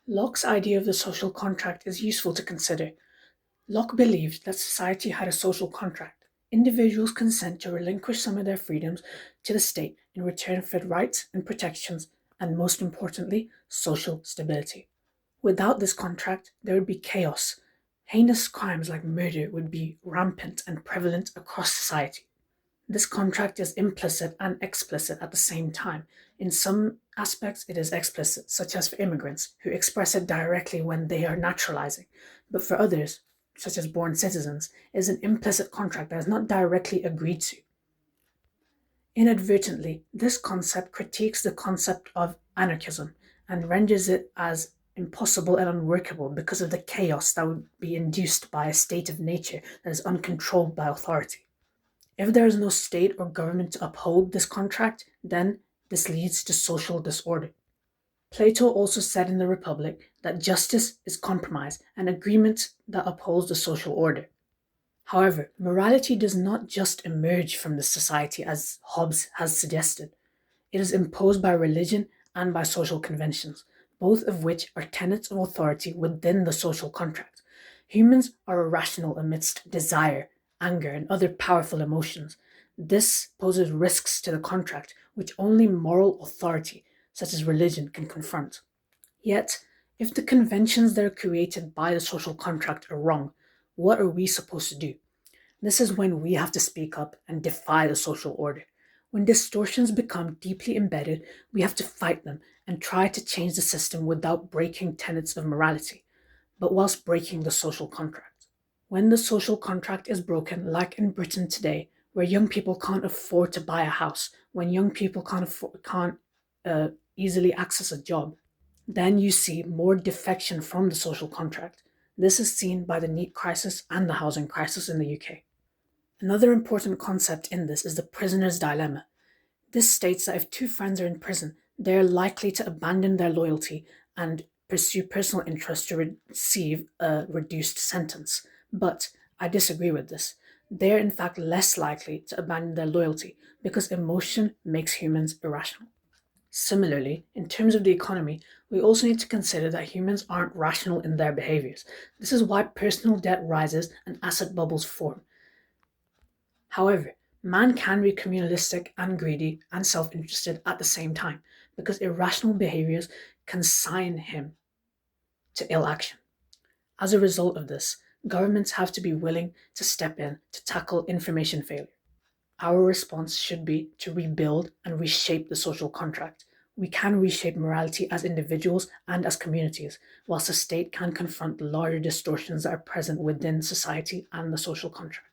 Locke's idea of the social contract is useful to consider. Locke believed that society had a social contract. Individuals consent to relinquish some of their freedoms to the state in return for rights and protections, and most importantly, social stability. Without this contract, there would be chaos. Heinous crimes like murder would be rampant and prevalent across society. This contract is implicit and explicit at the same time. In some aspects, it is explicit, such as for immigrants, who express it directly when they are naturalizing. But for others, such as born citizens, it is an implicit contract that is not directly agreed to. Inadvertently, this concept critiques the concept of anarchism and renders it as impossible and unworkable because of the chaos that would be induced by a state of nature that is uncontrolled by authority. If there is no state or government to uphold this contract, then this leads to social disorder. Plato also said in the Republic that justice is compromise, an agreement that upholds the social order. However, morality does not just emerge from the society as Hobbes has suggested. It is imposed by religion and by social conventions, both of which are tenets of authority within the social contract. Humans are irrational amidst desire, anger, and other powerful emotions. This poses risks to the contract, which only moral authority, such as religion, can confront. Yet, if the conventions that are created by the social contract are wrong, what are we supposed to do? This is when we have to speak up and defy the social order. When distortions become deeply embedded, we have to fight them and try to change the system without breaking tenets of morality, but whilst breaking the social contract. When the social contract is broken, like in Britain today, where young people can't afford to buy a house, when young people can't easily access a job, then you see more defection from the social contract. This is seen by the NEET crisis and the housing crisis in the UK. Another important concept in this is the prisoner's dilemma. This states that if two friends are in prison, they are likely to abandon their loyalty and pursue personal interest to receive a reduced sentence. But I disagree with this. They are in fact less likely to abandon their loyalty because emotion makes humans irrational. Similarly, in terms of the economy, we also need to consider that humans aren't rational in their behaviors. This is why personal debt rises and asset bubbles form. However, man can be communalistic and greedy and self interested at the same time because irrational behaviors consign him to ill action. As a result of this, governments have to be willing to step in to tackle information failure. Our response should be to rebuild and reshape the social contract. We can reshape morality as individuals and as communities, whilst the state can confront the larger distortions that are present within society and the social contract.